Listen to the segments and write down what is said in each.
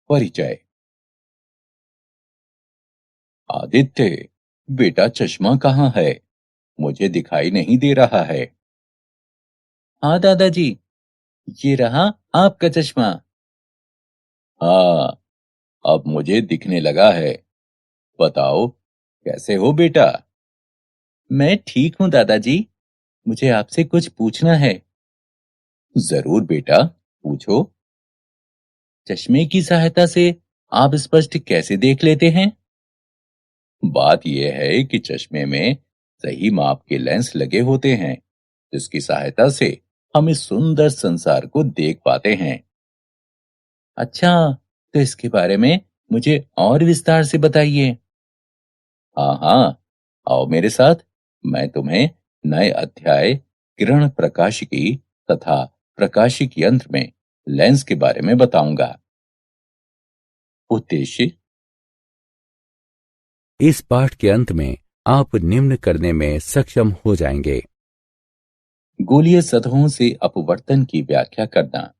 परिचय। आदित्य, बेटा चश्मा कहाँ है? मुझे दिखाई नहीं दे रहा है। हाँ दादाजी, ये रहा आपका चश्मा। हाँ, अब मुझे दिखने लगा है। बताओ, कैसे हो बेटा? मैं ठीक हूँ दादाजी। मुझे आपसे कुछ पूछना है। जरूर बेटा, पूछो। चश्मे की सहायता से आप स्पष्ट कैसे देख लेते हैं? बात यह है कि चश्मे में सही माप के लेंस लगे होते हैं, जिसकी सहायता से हम इस सुंदर संसार को देख पाते हैं। अच्छा, तो इसके बारे में मुझे और विस्तार से बताइए। हाँ हाँ, आओ मेरे साथ। मैं तुम्हें नए अध्याय किरण प्रकाशिकी तथा प्रकाशिक यंत्र में लेंस के बारे में बताऊंगा। उद्देश्य। इस पाठ के अंत में आप निम्न करने में सक्षम हो जाएंगे। गोलीय सतहों से अपवर्तन की व्याख्या करना,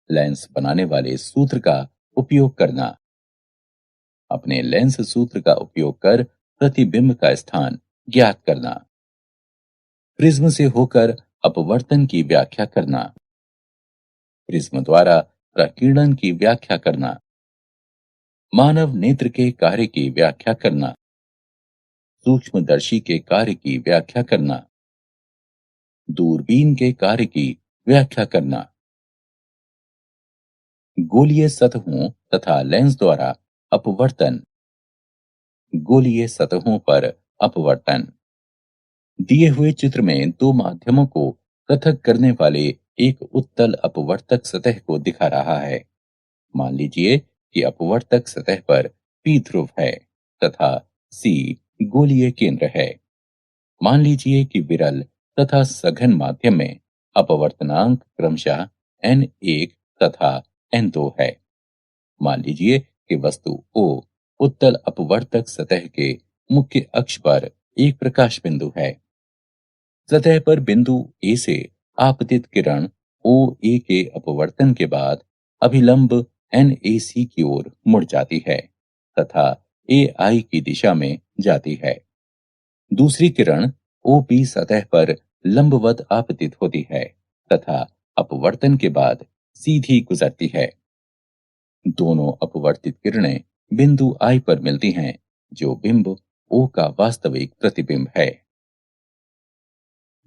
लेंस बनाने वाले सूत्र का उपयोग करना, अपने लेंस सूत्र का उपयोग कर प्रतिबिंब का स्थान ज्ञात करना, प्रिज्म से होकर अपवर्तन की व्याख्या करना, प्रिज्म द्वारा प्रकीर्णन की व्याख्या करना, मानव नेत्र के कार्य की व्याख्या करना, सूक्ष्मदर्शी के कार्य की व्याख्या करना, दूरबीन के कार्य की व्याख्या करना, गोलीय सतहों तथा लेंस द्वारा अपवर्तन, गोलीय सतहों पर अपवर्तन। दिए हुए चित्र में दो माध्यमों को पृथक करने वाले एक उत्तल अपवर्तक सतह को दिखा रहा है। मान लीजिए कि अपवर्तक सतह पर पी ध्रुव है तथा सी गोलीय केंद्र है। मान लीजिए कि विरल तथा सघन माध्यम में अपवर्तनांक क्रमशः n1 तथा n2 है। मान लीजिए कि वस्तु O उत्तल अपवर्तक सतह के मुख्य अक्ष पर एक प्रकाश बिंदु है। सतह पर बिंदु A से आपतित किरण OA के अपवर्तन के बाद अभिलंब NAC की ओर मुड़ जाती है तथा AI की दिशा में जाती है। दूसरी किरण OB सतह पर लंबवत आपतित होती है तथा अपवर्तन के बाद सीधी गुजरती है। दोनों अपवर्तित किरणें बिंदु I पर मिलती हैं, जो बिंब O का वास्तविक प्रतिबिंब है।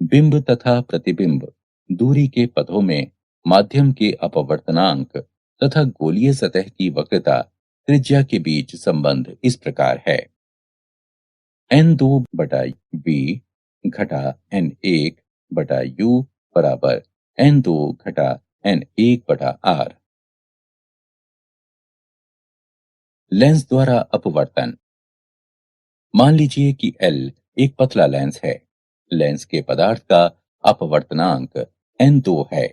बिंब तथा प्रतिबिंब दूरी के पदों में माध्यम के अपवर्तनांक तथा गोलीय सतह की वक्रता त्रिज्या के बीच संबंध इस प्रकार है। n2 बटा b घटा n1 बटा u बराबर n2 घटा n1 बटा r। लेंस द्वारा अपवर्तन। मान लीजिए कि L एक पतला लेंस है। लेंस के पदार्थ का अपवर्तनांक n2 है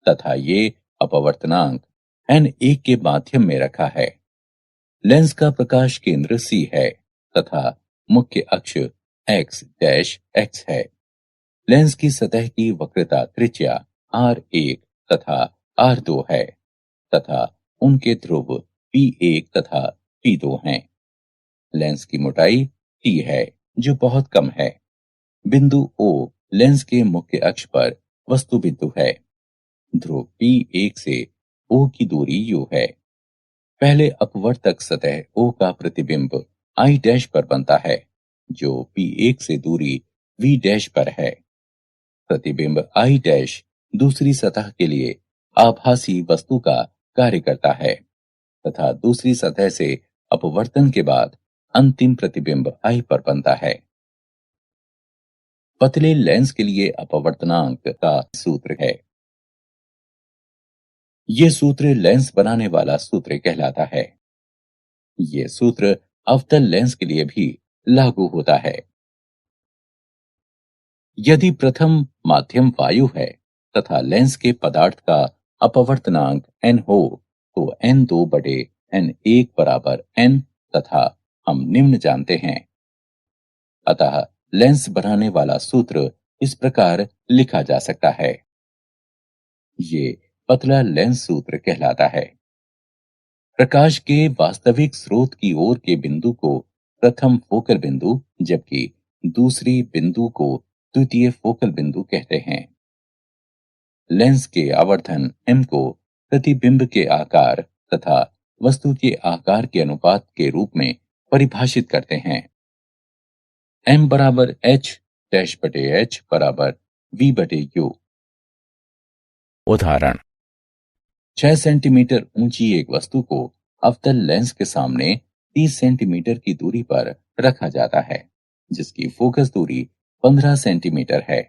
तथा ये अपवर्तनांक n1 के माध्यम में रखा है। लेंस का प्रकाश केंद्र C है तथा मुख्य अक्ष x डैश x है। लेंस की सतह की वक्रता त्रिज्या r1 तथा r2 है तथा उनके ध्रुव P1 तथा P2 हैं। लेंस की मोटाई t है, जो बहुत कम है। बिंदु O लेंस के मुख्य अक्ष पर वस्तु बिंदु है। ध्रुव P1 से O की दूरी u है। पहले अपवर्तक सतह O का प्रतिबिंब I डैश पर बनता है, जो P1 से दूरी V डैश पर है। प्रतिबिंब I डैश दूसरी सतह के लिए आभासी वस्तु का कार्य करता है तथा दूसरी सतह से अपवर्तन के बाद अंतिम प्रतिबिंब I पर बनता है। पतले लेंस के लिए अपवर्तनांक का सूत्र है। यह सूत्र लेंस बनाने वाला सूत्र कहलाता है। यह सूत्र अवतल लेंस के लिए भी लागू होता है। यदि प्रथम माध्यम वायु है तथा लेंस के पदार्थ का अपवर्तनांक n हो, तो n2 बटे n1 बराबर n तथा हम निम्न जानते हैं। अतः लेंस बनाने वाला सूत्र इस प्रकार लिखा जा सकता है। ये पतला लेंस सूत्र कहलाता है। प्रकाश के वास्तविक स्रोत की ओर के बिंदु को प्रथम फोकल बिंदु, जबकि दूसरी बिंदु को द्वितीय फोकल बिंदु कहते हैं। लेंस के आवर्धन m को प्रतिबिंब के आकार तथा वस्तु के आकार के अनुपात के रूप में परिभाषित करते हैं। m बराबर h डैश बटे h बराबर v बटे u। उदाहरण 6 सेंटीमीटर ऊंची एक वस्तु को अवतल लेंस के सामने 30 सेंटीमीटर की दूरी पर रखा जाता है, जिसकी फोकस दूरी 15 सेंटीमीटर है।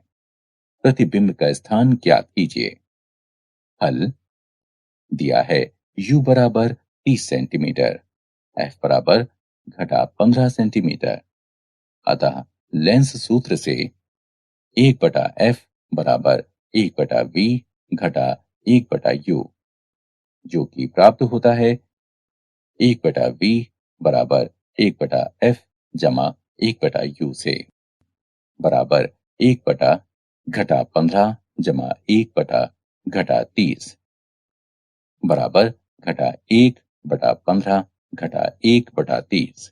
प्रतिबिंब का स्थान ज्ञात कीजिए। हल दिया है u बराबर 30 सेंटीमीटर, f बराबर घटा 15 सेंटीमीटर। अतः लेंस सूत्र से 1 बटा f बराबर 1 बटा v घटा 1 बटा u, जो कि प्राप्त होता है 1 बटा v बराबर 1 बटा f जमा 1 बटा u से, बराबर 1 बटा घटा 15 जमा 1 बटा घटा 30 बराबर घटा 1 बटा 15 घटा 1 बटा 30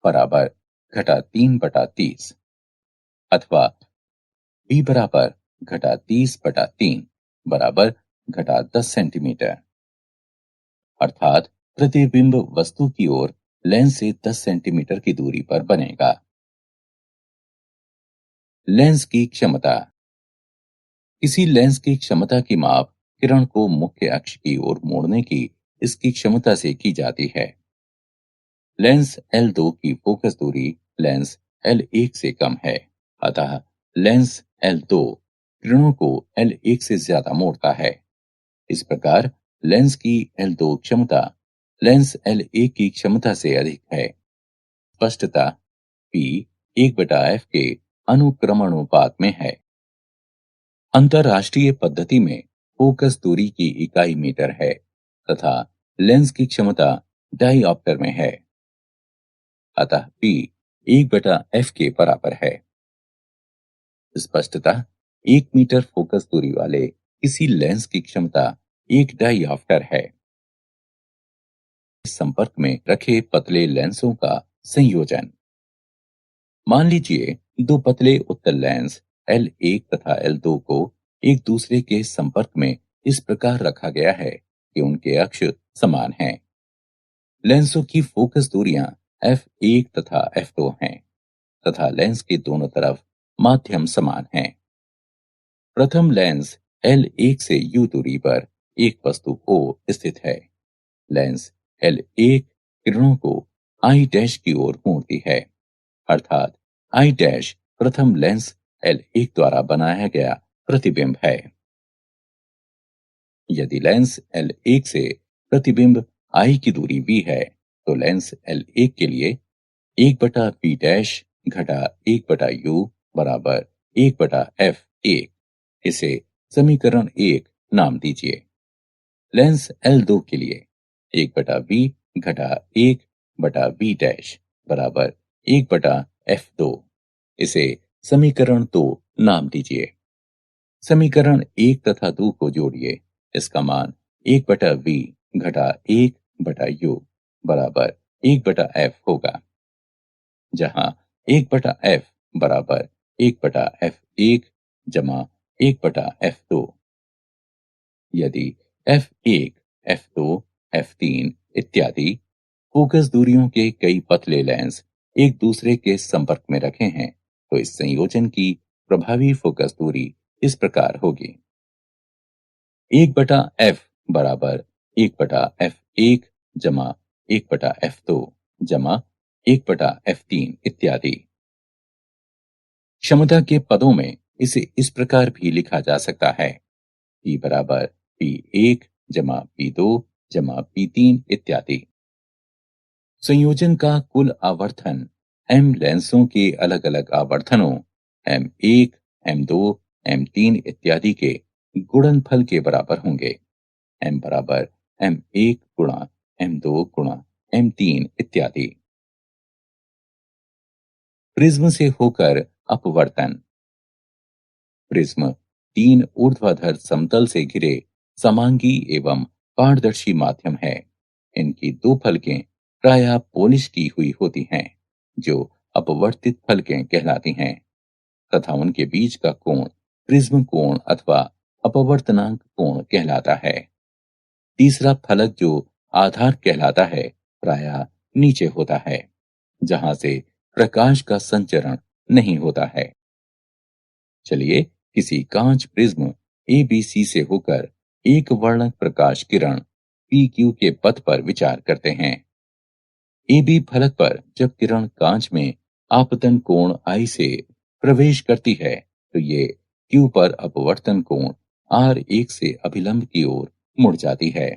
बराबर घटा 3 बटा 30, अथवा v बराबर घटा 30 बटा 3 बराबर घटा 10 सेंटीमीटर। अर्थात प्रतिबिंब वस्तु की ओर लेंस से 10 सेंटीमीटर की दूरी पर बनेगा। लेंस की क्षमता। किसी लेंस की क्षमता की माप किरण को मुख्य अक्ष की ओर मोड़ने की इसकी क्षमता से की जाती है। लेंस L2 की फोकस दूरी लेंस L1 से कम है, अतः लेंस L2 किरणों को L1 से ज्यादा मोड़ता है। इस प्रकार लेंस की L2 क्षमता लेंस L1 की क्षमता से अधिक है। स्पष्टता P 1/f के अनुक्रमणुपात में है। अंतरराष्ट्रीय पद्धति में फोकस दूरी की इकाई मीटर है तथा लेंस की क्षमता डायऑप्टर में है, अतः P 1/f के बराबर है। स्पष्टता 1 मीटर फोकस दूरी वाले किसी लेंस की क्षमता 1 डायऑप्टर है। संपर्क में रखे पतले लेंसों का संयोजन। मान लीजिए दो पतले उत्तल लेंस L1 तथा L2 को एक दूसरे के संपर्क में इस प्रकार रखा गया है कि उनके अक्ष समान हैं। लेंसों की फोकस दूरियां f1 तथा f2 हैं तथा लेंस के दोनों तरफ माध्यम समान हैं। प्रथम लेंस L1 से u दूरी पर एक वस्तु O स्थित है। लेंस L1 किरणों को I डैश की ओर मोड़ती है, अर्थात I डैश प्रथम लेंस L1 द्वारा बनाया गया प्रतिबिंब है। यदि लेंस L1 से प्रतिबिंब I की दूरी v है, तो लेंस L1 के लिए 1/v डैश घटा 1/u बराबर 1/f1। इसे समीकरण 1 नाम दीजिए। लेंस L2 के लिए 1/v घटा 1/v डैश बराबर 1/f2। इसे समीकरण 2 नाम दीजिए। समीकरण 1 तथा 2 को जोड़िए। इसका मान 1/v घटा 1/u बराबर 1/f होगा, जहां 1/f बराबर 1/f1 जमा 1/f2। यदि f1, f2, f3 इत्यादि फोकस दूरियों के कई पतले लेंस एक दूसरे के संपर्क में रखे हैं, तो इस संयोजन की प्रभावी फोकस दूरी इस प्रकार होगी। 1/f बराबर 1/f1 जमा 1/f2 जमा 1/f3 इत्यादि। क्षमता के पदों में इसे इस प्रकार भी लिखा जा सकता है। P बराबर P1 जमा P2 जमा P3 इत्यादि। संयोजन का कुल आवर्धन M लेंसों के अलग अलग आवर्धनों M1, M2, M3 इत्यादि के गुणनफल के बराबर होंगे। M बराबर M1 गुणा M2 गुणा M3 इत्यादि। प्रिज्म से होकर अपवर्तन। प्रिज्म 3 ऊर्ध्वाधर समतल से घिरे समांगी एवं पारदर्शी माध्यम है। इनकी दो फलकें प्रायः पॉलिश की हुई होती हैं, जो अपवर्तित फलकें कहलाती हैं, तथा उनके बीच का कोण प्रिज्म कोण अथवा अपवर्तनांक कोण कहलाता है। तीसरा फलक, जो आधार कहलाता है, प्रायः नीचे होता है, जहां से प्रकाश का संचरण नहीं होता है। चलिए किसी कांच प्रिज्म एबीसी से होकर एक वर्णक प्रकाश किरण पीक्यू के पथ पर विचार करते हैं। एबी फलक पर जब किरण कांच में आपतन कोण आई से प्रवेश करती है, तो ये क्यू पर अपवर्तन कोण R1 से अभिलंब की ओर मुड़ जाती है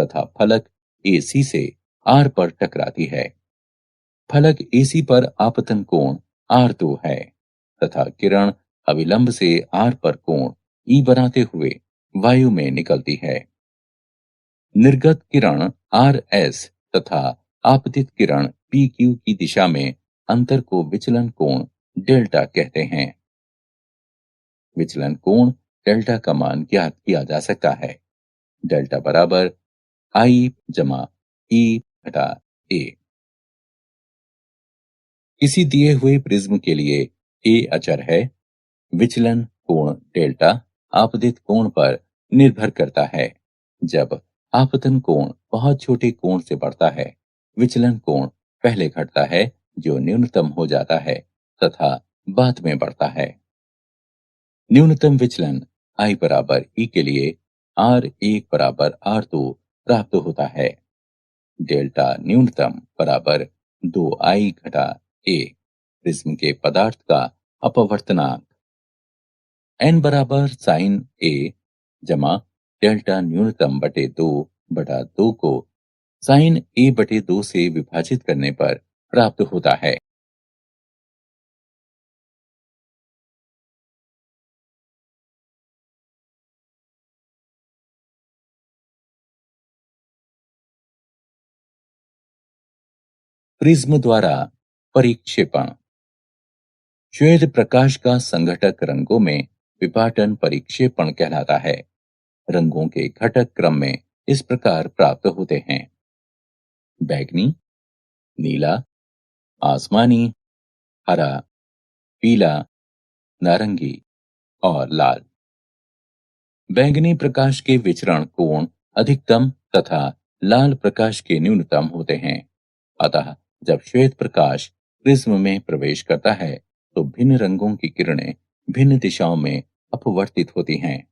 तथा फलक AC से R पर टकराती है। फलक AC पर आपतन कोण R2 है तथा किरण अविलंब से R पर कोण E बनाते हुए वायु में निकलती है। निर्गत किरण RS तथा आपतित किरण PQ की दिशा में अंतर को विचलन कोण डेल्टा कहते हैं। विचलन कोण डेल्टा का मान ज्ञात किया जा सकता है। डेल्टा बराबर I जमा E घटा A। किसी दिए हुए प्रिज्म के लिए A अचर है। विचलन कोण डेल्टा आपतित कोण पर निर्भर करता है। जब आपतन कोण बहुत छोटे कोण से बढ़ता है, विचलन कोण पहले घटता है, जो न्यूनतम हो जाता है तथा बाद में बढ़ता है। न्यूनतम विचलन I बराबर E के लिए R1 बराबर R2 प्राप्त होता है। डेल्टा न्यूनतम बराबर 2I घटा A, प्रिज्म के पदार्थ का अपवर्तनांक। n बराबर साइन A जमा डेल्टा न्यूनतम बटे 2 बटा 2 को साइन A बटे 2 से विभाजित करने पर प्राप्त होता है। प्रिज्म द्वारा परिक्षेपण। श्वेत प्रकाश का संघटक रंगों में विपाटन परिक्षेपण कहलाता है। रंगों के घटक क्रम में इस प्रकार प्राप्त होते हैं: बैगनी, नीला, आसमानी, हरा, पीला, नारंगी और लाल। बैंगनी प्रकाश के विचरण कोण अधिकतम तथा लाल प्रकाश के न्यूनतम होते हैं। अतः जब श्वेत प्रकाश प्रिज्म में प्रवेश करता है, तो भिन्न रंगों की किरणें भिन्न दिशाओं में अपवर्तित होती हैं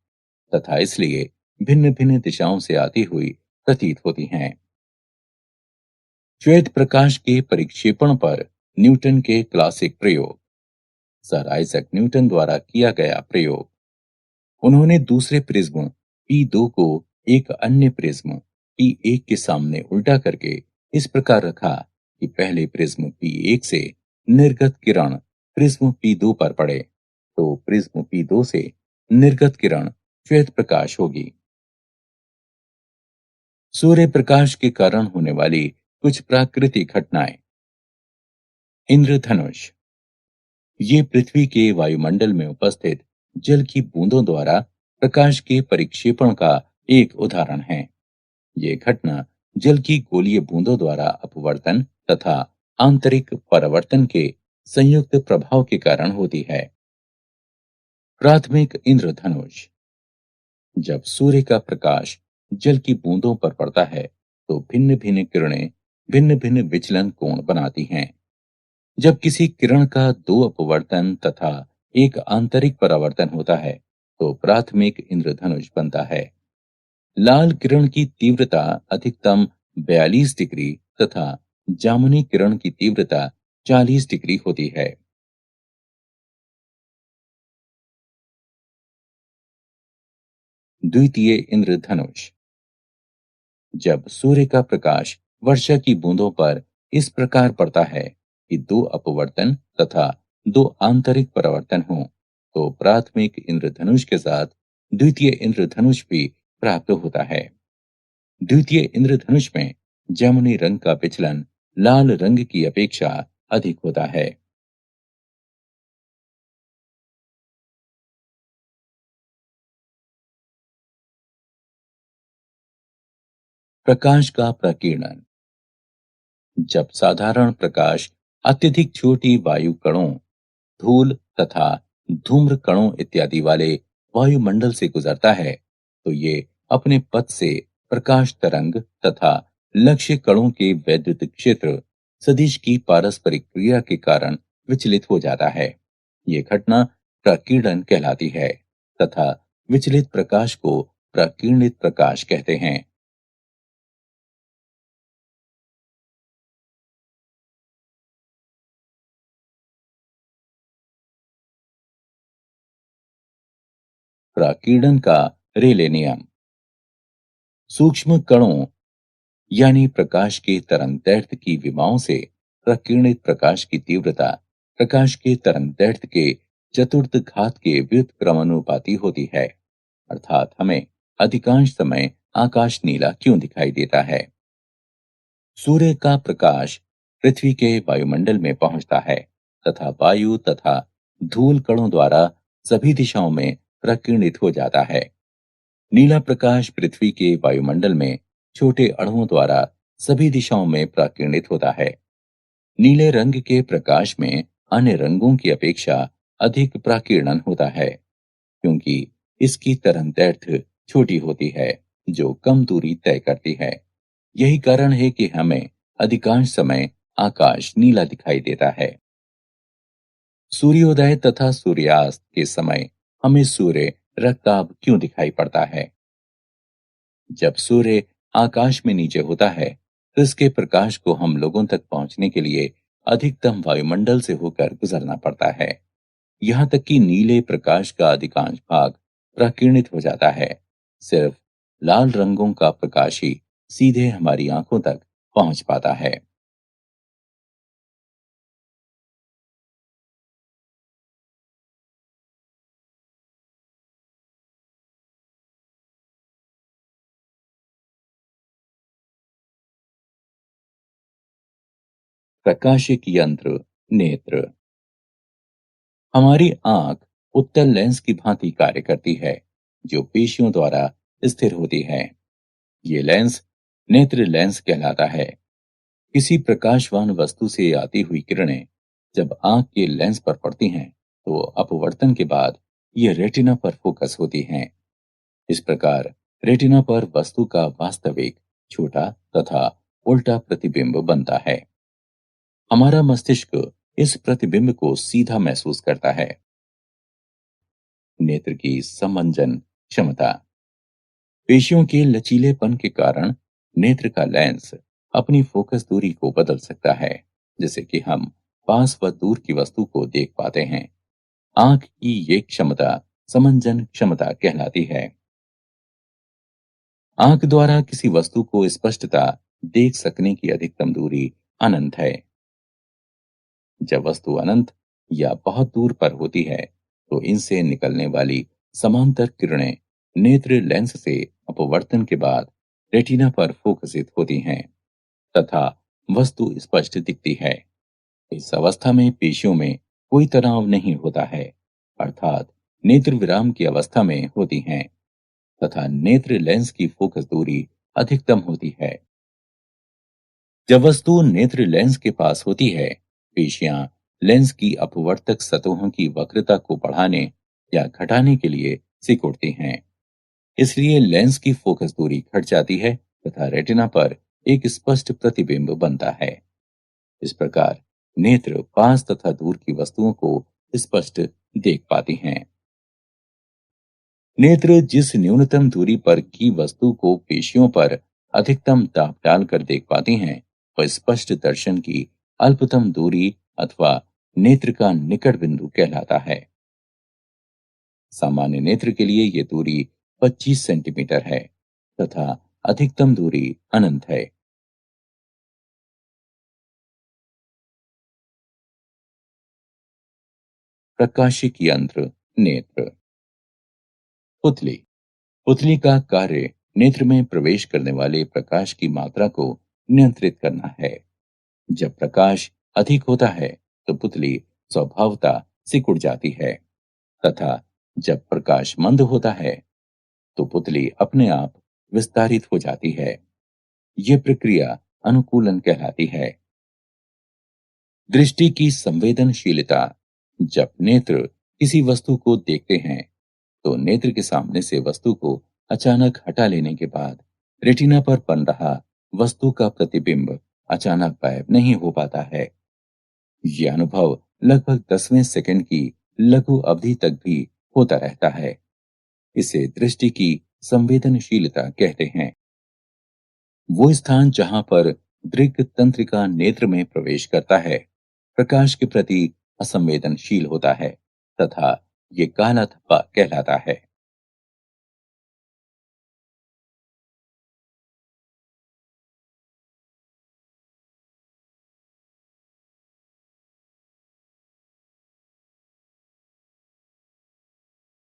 तथा इसलिए भिन्न भिन्न दिशाओं से आती हुई प्रतीत होती हैं। श्वेत प्रकाश के परिक्षेपण पर न्यूटन के क्लासिक प्रयोग। सर आइजक न्यूटन द्वारा किया गया प्रयोग। उन्होंने दूसरे प्रिज्म P2 को एक अन्य प्रिज्म P1 के सामने उल्टा करके इस प्रकार रखा कि पहले प्रिज्म P1 से निर्गत किरण प्रिज्म P2 पर पड़े, तो प्रिज्म P2 से निर्गत किरण श्वेत प्रकाश होगी। सूर्य प्रकाश के कारण होने वाली कुछ प्राकृतिक घटनाएं। इंद्रधनुष। ये पृथ्वी के वायुमंडल में उपस्थित जल की बूंदों द्वारा प्रकाश के परिक्षेपण का एक उदाहरण है। ये घटना जल की गोलीय बूंदों द्वारा अपवर्तन तथा आंतरिक परावर्तन के संयुक्त प्रभाव के कारण होती है। प्राथमिक इंद्रधनुष। जब सूर्य का प्रकाश जल की बूंदों पर पड़ता है, तो भिन्न भिन्न किरणें भिन्न भिन्न विचलन कोण बनाती हैं। जब किसी किरण का दो अपवर्तन तथा एक आंतरिक परावर्तन होता है, तो प्राथमिक इंद्रधनुष बनता है। लाल किरण की तीव्रता अधिकतम 42 डिग्री तथा जामुनी किरण की तीव्रता 40 डिग्री होती है। द्वितीय इंद्रधनुष। जब सूर्य का प्रकाश वर्षा की बूंदों पर इस प्रकार पड़ता है कि दो अपवर्तन तथा दो आंतरिक परावर्तन हों, तो प्राथमिक इंद्रधनुष के साथ द्वितीय इंद्रधनुष भी प्राप्त होता है। द्वितीय इंद्रधनुष में जामुनी रंग का विचलन लाल रंग की अपेक्षा अधिक होता है। प्रकाश का प्रकीर्णन। जब साधारण प्रकाश अत्यधिक छोटी वायु कणों, धूल तथा धूम्र कणों इत्यादि वाले वायुमंडल से गुजरता है तो ये अपने पथ से प्रकाश तरंग तथा लक्ष्य कणों के वैद्युत क्षेत्र सदिश की पारस्परिक क्रिया के कारण विचलित हो जाता है। ये घटना प्रकीर्णन कहलाती है तथा विचलित प्रकाश को प्रकीर्णित प्रकाश कहते हैं। प्रकीर्णन का रेले नियम। सूक्ष्म कणों यानी प्रकाश के तरंगदैर्घ्य की विमाओं से प्रकीर्णित प्रकाश की तीव्रता प्रकाश के तरंगदैर्घ्य के चतुर्थ घात के व्युत्क्रमानुपाती होती है। अर्थात हमें अधिकांश समय आकाश नीला क्यों दिखाई देता है? सूर्य का प्रकाश पृथ्वी के वायुमंडल में पहुंचता है तथा वायु तथा धूल कणों द्वारा सभी दिशाओं में प्रकीर्णित हो जाता है। नीला प्रकाश पृथ्वी के वायुमंडल में छोटे अणुओं द्वारा सभी दिशाओं में प्रकीर्णित होता है। नीले रंग के प्रकाश में अन्य रंगों की अपेक्षा अधिक प्रकीर्णन होता है क्योंकि इसकी तरंगदैर्घ्य छोटी होती है जो कम दूरी तय करती है। यही कारण है कि हमें अधिकांश समय आकाश नीला दिखाई देता है। सूर्योदय तथा सूर्यास्त के समय हमें सूर्य रक्ताभ क्यों दिखाई पड़ता है? जब सूर्य आकाश में नीचे होता है तो इसके प्रकाश को हम लोगों तक पहुंचने के लिए अधिकतम वायुमंडल से होकर गुजरना पड़ता है। यहाँ तक कि नीले प्रकाश का अधिकांश भाग प्रकीर्णित हो जाता है। सिर्फ लाल रंगों का प्रकाश ही सीधे हमारी आंखों तक पहुंच पाता है। प्रकाशिक यंत्र, नेत्र। हमारी आंख उत्तल लेंस की भांति कार्य करती है जो पेशियों द्वारा स्थिर होती है। ये लेंस नेत्र लेंस कहलाता है। किसी प्रकाशवान वस्तु से आती हुई किरणें जब आंख के लेंस पर पड़ती हैं तो अपवर्तन के बाद ये रेटिना पर फोकस होती हैं। इस प्रकार रेटिना पर वस्तु का वास्तविक छोटा तथा उल्टा प्रतिबिंब बनता है। हमारा मस्तिष्क इस प्रतिबिंब को सीधा महसूस करता है। नेत्र की समंजन क्षमता। पेशियों के लचीलेपन के कारण नेत्र का लेंस अपनी फोकस दूरी को बदल सकता है जिससे कि हम पास व दूर की वस्तु को देख पाते हैं। आंख की ये क्षमता समंजन क्षमता कहलाती है। आंख द्वारा किसी वस्तु को स्पष्टता देख सकने की अधिकतम दूरी अनंत है। जब वस्तु अनंत या बहुत दूर पर होती है तो इनसे निकलने वाली समांतर किरणें नेत्र लेंस से अपवर्तन के बाद रेटिना पर फोकसित होती हैं तथा वस्तु स्पष्ट दिखती है। इस अवस्था में पेशियों में कोई तनाव नहीं होता है अर्थात नेत्र विराम की अवस्था में होती हैं तथा नेत्र लेंस की फोकस दूरी अधिकतम होती है। जब वस्तु नेत्र लेंस के पास होती है पेशियां लेंस की अपवर्तक सतहों की वक्रता को बढ़ाने या घटाने के लिए सिकुड़ती हैं। इसलिए लेंस की फोकस दूरी घट जाती है तथा रेटिना पर एक स्पष्ट प्रतिबिंब बनता है। इस प्रकार नेत्र पास तथा दूर की वस्तुओं को स्पष्ट देख पाती हैं। नेत्र जिस न्यूनतम दूरी पर की वस्तु को पेशियों पर अधिकतम दाब डालकर देख पाती हैं वह स्पष्ट दर्शन की अल्पतम दूरी अथवा नेत्र का निकट बिंदु कहलाता है। सामान्य नेत्र के लिए यह दूरी 25 सेंटीमीटर है तथा अधिकतम दूरी अनंत है। प्रकाशिक यंत्र, नेत्र। पुतली। पुतली का कार्य नेत्र में प्रवेश करने वाले प्रकाश की मात्रा को नियंत्रित करना है। जब प्रकाश अधिक होता है तो पुतली स्वभावतः सिकुड़ जाती है तथा जब प्रकाश मंद होता है तो पुतली अपने आप विस्तारित हो जाती है। ये प्रक्रिया अनुकूलन कहलाती है। दृष्टि की संवेदनशीलता। जब नेत्र किसी वस्तु को देखते हैं तो नेत्र के सामने से वस्तु को अचानक हटा लेने के बाद रेटिना पर बन रहा वस्तु का प्रतिबिंब अचानक गायब नहीं हो पाता है। यह अनुभव लगभग 10वें सेकंड की लघु अवधि तक भी होता रहता है। इसे दृष्टि की संवेदनशीलता कहते हैं। वो स्थान जहां पर दृग तंत्रिका नेत्र में प्रवेश करता है प्रकाश के प्रति असंवेदनशील होता है तथा ये काला धब्बा कहलाता है।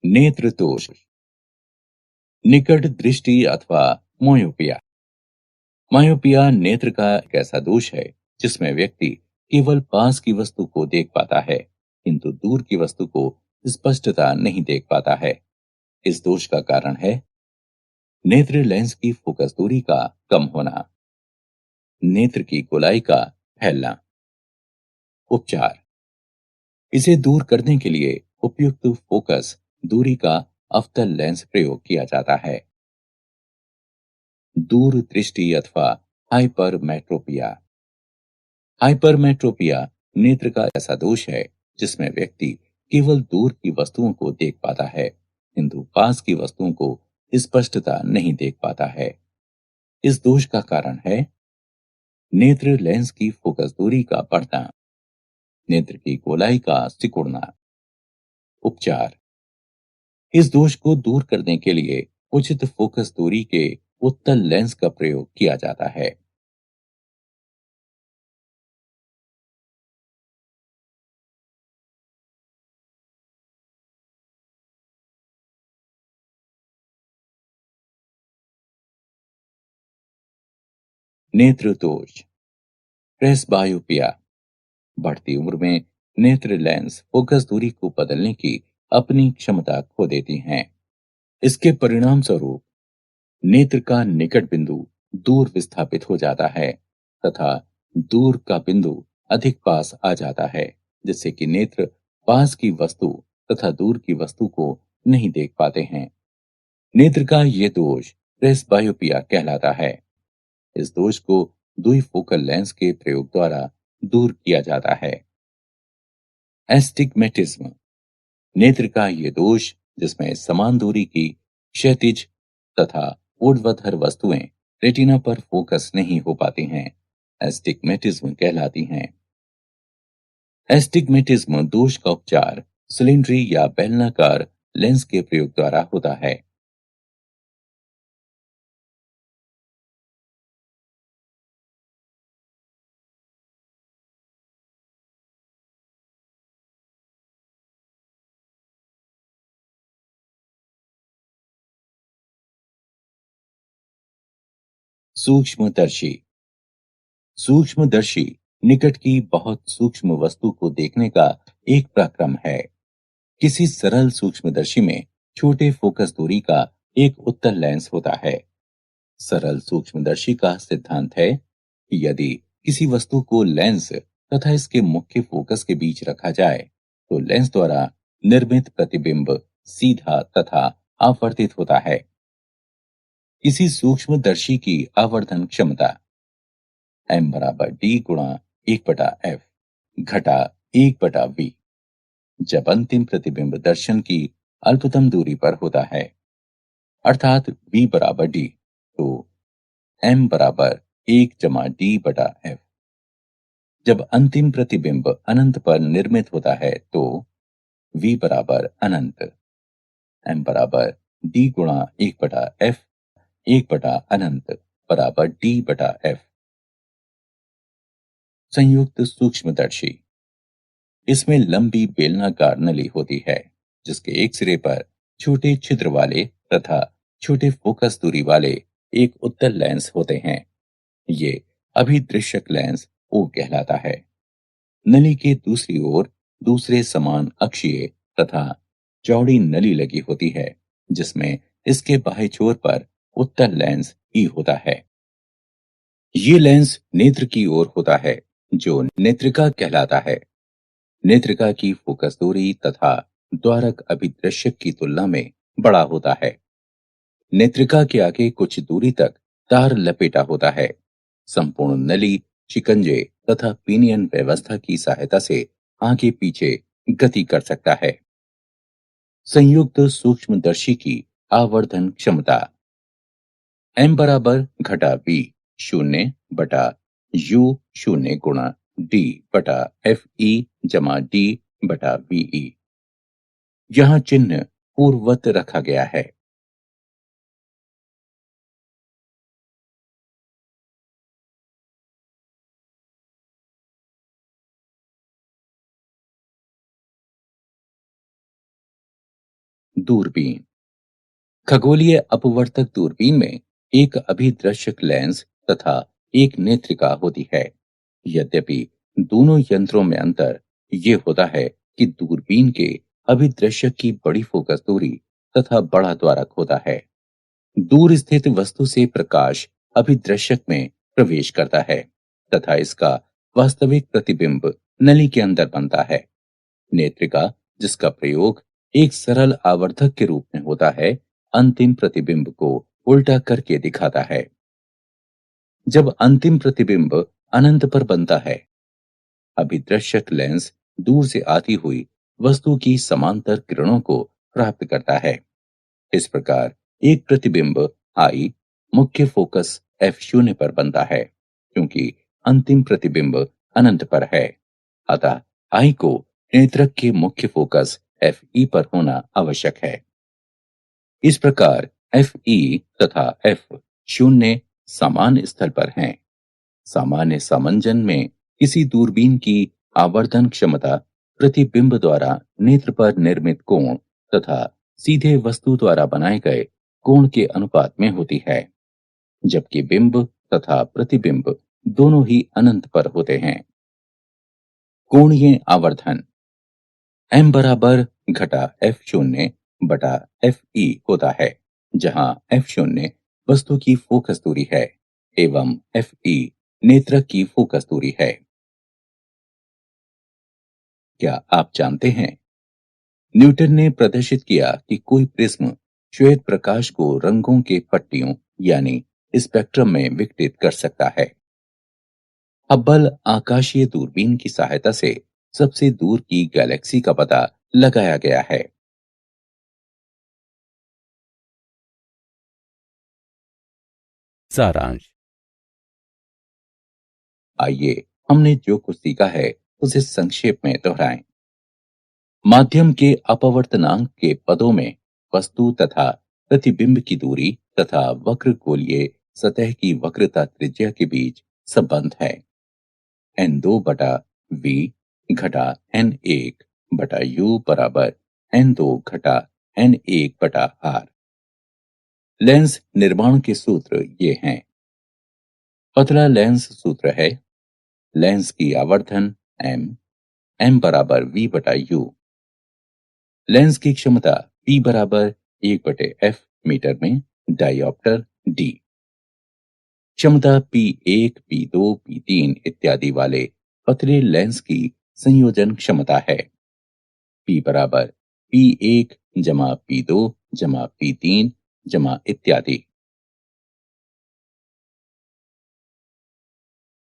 नेत्र दोष। निकट दृष्टि अथवा मोयोपिया। मायोपिया नेत्र का एक ऐसा दोष है जिसमें व्यक्ति केवल पास की वस्तु को देख पाता है किंतु दूर की वस्तु को स्पष्टता नहीं देख पाता है। इस दोष का कारण है नेत्र लेंस की फोकस दूरी का कम होना, नेत्र की गोलाई का फैलना। उपचार। इसे दूर करने के लिए उपयुक्त फोकस दूरी का अवतल लेंस प्रयोग किया जाता है। दूर दृष्टि अथवा हाइपरमेट्रोपिया। हाइपरमेट्रोपिया नेत्र का ऐसा दोष है जिसमें व्यक्ति केवल दूर की वस्तुओं को देख पाता है किंतु पास की वस्तुओं को स्पष्टता नहीं देख पाता है। इस दोष का कारण है नेत्र लेंस की फोकस दूरी का बढ़ना, नेत्र की गोलाई का सिकुड़ना। उपचार। इस दोष को दूर करने के लिए उचित फोकस दूरी के उत्तल लेंस का प्रयोग किया जाता है। नेत्र दोष। प्रेसबायोपिया। बढ़ती उम्र में नेत्र लेंस फोकस दूरी को बदलने की अपनी क्षमता खो देती हैं। इसके परिणाम स्वरूप नेत्र का निकट बिंदु दूर विस्थापित हो जाता है तथा दूर का बिंदु अधिक पास आ जाता है जिससे कि नेत्र पास की वस्तु तथा दूर की वस्तु को नहीं देख पाते हैं। नेत्र का ये दोष प्रेसबायोपिया कहलाता है। इस दोष को द्विफोकल लेंस के प्रयोग द्वारा दूर किया जाता है। एस्टिग्मेटिज्म। नेत्र का ये दोष जिसमें समान दूरी की क्षैतिज तथा ऊर्ध्वाधर वस्तुएं रेटिना पर फोकस नहीं हो पाती हैं, एस्टिग्मेटिज्म कहलाती हैं। एस्टिग्मेटिज्म दोष का उपचार सिलिंड्री या बेलनाकार लेंस के प्रयोग द्वारा होता है। सूक्ष्मदर्शी। सूक्ष्मदर्शी निकट की बहुत सूक्ष्म वस्तु को देखने का एक प्रक्रम है। किसी सरल सूक्ष्मदर्शी में छोटे फोकस दूरी का एक उत्तल लेंस होता है। सरल सूक्ष्मदर्शी का सिद्धांत है कि यदि किसी वस्तु को लेंस तथा इसके मुख्य फोकस के बीच रखा जाए तो लेंस द्वारा निर्मित प्रतिबिंब सीधा तथा आवर्तित होता है। किसी सूक्ष्मदर्शी की आवर्धन क्षमता m बराबर d गुणा 1/f घटा 1/v जब अंतिम प्रतिबिंब दर्शन की अल्पतम दूरी पर होता है अर्थात v बराबर d तो m बराबर 1 - d/f। जब अंतिम प्रतिबिंब अनंत पर निर्मित होता है तो v बराबर अनंत, m बराबर d गुणा 1/f 1/अनंत बराबर d/f। संयुक्त सूक्ष्मदर्शी। इसमें लंबी बेलनाकार नली होती है जिसके एक सिरे पर छोटे छिद्र वाले तथा छोटे फोकस दूरी वाले एक उत्तल लेंस होते हैं। ये अभिदृश्यक लेंस ओ कहलाता है। नली के दूसरी ओर दूसरे समान अक्षीय तथा चौड़ी नली लगी होती है जिसमें इसके बाह्य छोर पर उत्तल लेंस ई होता है। ये लेंस नेत्र की ओर होता है, जो नेत्रिका कहलाता है। नेत्रिका की फोकस दूरी तथा द्वारक अभिदृश्यक की तुलना में बड़ा होता है। नेत्रिका के आगे कुछ दूरी तक तार लपेटा होता है। संपूर्ण नली, शिकंजे तथा पिनियन व्यवस्था की सहायता से आगे पीछे गति कर सकता है। संयुक्त सूक्ष्मदर्शी की आवर्धन क्षमता m बराबर घटा b शून्य बटा u शून्य गुणा d बटा f e जमा d बटा v e। यहाँ चिन्ह पूर्ववत रखा गया है। दूरबीन। खगोलीय अपवर्तक दूरबीन में एक अभिदृश्यक लेंस तथा एक नेत्रिका होती है। यद्यपि दोनों यंत्रों में अंतर ये होता है कि दूरबीन के अभिदृश्यक की बड़ी फोकस दूरी तथा बड़ा द्वारक होता है। दूर स्थित वस्तु से प्रकाश अभिदृश्यक में प्रवेश करता है तथा इसका वास्तविक प्रतिबिंब नली के अंदर बनता है। नेत्रिका, जिसका प्रयोग एक सरल आवर्धक के रूप में होता है, अंतिम प्रतिबिंब को उल्टा करके दिखाता है। जब अंतिम प्रतिबिंब अनंत पर बनता है, अभिदृश्यक लेंस दूर से आती हुई वस्तु की समांतर किरणों को प्राप्त करता है। इस प्रकार एक प्रतिबिंब आई मुख्य फोकस f शून्य पर बनता है, क्योंकि अंतिम प्रतिबिंब अनंत पर है। अतः आई को नेत्रक के मुख्य फोकस एफ ई पर होना आवश्यक है। इस प्रकार एफ ई तथा एफ शून्य समान स्थल पर हैं। सामान्य समंजन में किसी दूरबीन की आवर्धन क्षमता प्रतिबिंब द्वारा नेत्र पर निर्मित कोण तथा सीधे वस्तु द्वारा बनाए गए कोण के अनुपात में होती है, जबकि बिंब तथा प्रतिबिंब दोनों ही अनंत पर होते हैं। कोणीय आवर्धन m बराबर घटा f शून्य बटा f e होता है, जहां f शून्य वस्तु की फोकस दूरी है एवं f e नेत्रक की फोकस दूरी है। क्या आप जानते हैं, न्यूटन ने प्रदर्शित किया कि कोई प्रिज्म श्वेत प्रकाश को रंगों के पट्टियों यानी स्पेक्ट्रम में विघटित कर सकता है। हब्बल आकाशीय दूरबीन की सहायता से सबसे दूर की गैलेक्सी का पता लगाया गया है। सारांश। आइए हमने जो कुछ सीखा है उसे संक्षेप में दोहराएं। माध्यम के अपवर्तनांक के पदों में वस्तु तथा प्रतिबिंब की दूरी तथा वक्र गोलीय सतह की वक्रता त्रिज्या के बीच संबंध है। n2 बटा v घटा n1 बटा u बराबर n2 घटा n1 बटा r। लेंस निर्माण के सूत्र ये हैं। पतला लेंस सूत्र है लेंस की आवर्धन m बराबर v बटा u। लेंस की क्षमता p बराबर 1/f मीटर में डायोप्टर d। क्षमता P1, P2, P3 इत्यादि वाले पतले लेंस की संयोजन क्षमता है। P बराबर P1 जमा P2 जमा P3 जमा इत्यादि।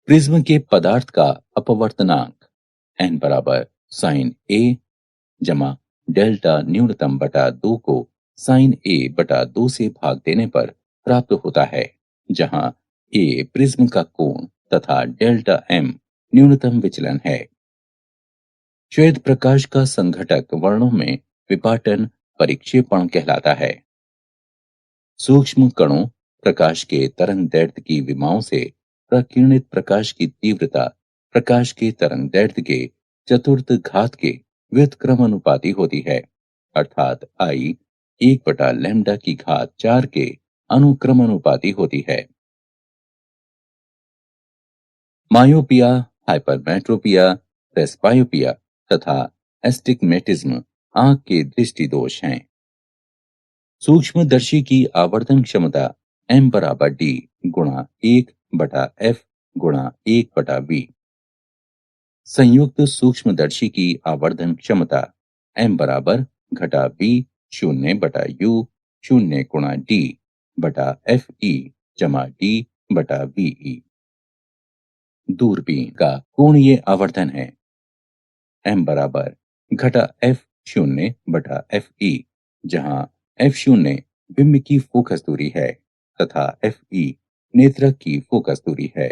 प्रिज्म के पदार्थ का अपवर्तनांक n बराबर साइन a जमा डेल्टा न्यूनतम बटा 2 को साइन a बटा 2 से भाग देने पर प्राप्त होता है, जहां a प्रिज्म का कोण तथा डेल्टा m न्यूनतम विचलन है। श्वेत प्रकाश का संघटक वर्णों में विपाटन परिक्षेपण कहलाता है। सूक्ष्म कणों प्रकाश के तरंग दैर्ध्य की विमाओं से प्रकीर्णित प्रकाश की तीव्रता प्रकाश के तरंग दैर्ध्य के चतुर्थ घात के व्युत्क्रमानुपाती होती है, अर्थात आई 1/लैम्ब्डा की घात 4 के अनुक्रमानुपाती होती है। मायोपिया, हाइपरमेट्रोपिया, प्रेसबायोपिया तथा एस्टिग्मेटिज्म आंख के दृष्टि दोष हैं। सूक्ष्मदर्शी की आवर्धन क्षमता m बराबर d गुणा 1 बटा एफ गुणा 1/v। संयुक्त सूक्ष्मदर्शी की आवर्धन क्षमता m बराबर घटा v शून्य बटा u शून्य गुणा d बटा एफ ई जमा d बटा वी। दूरबीन का कोणीय आवर्धन है m बराबर घटा f शून्य बटा एफ ई, जहां f शून्य बिंब की फोकस दूरी है तथा एफ ई नेत्रक की फोकस दूरी है।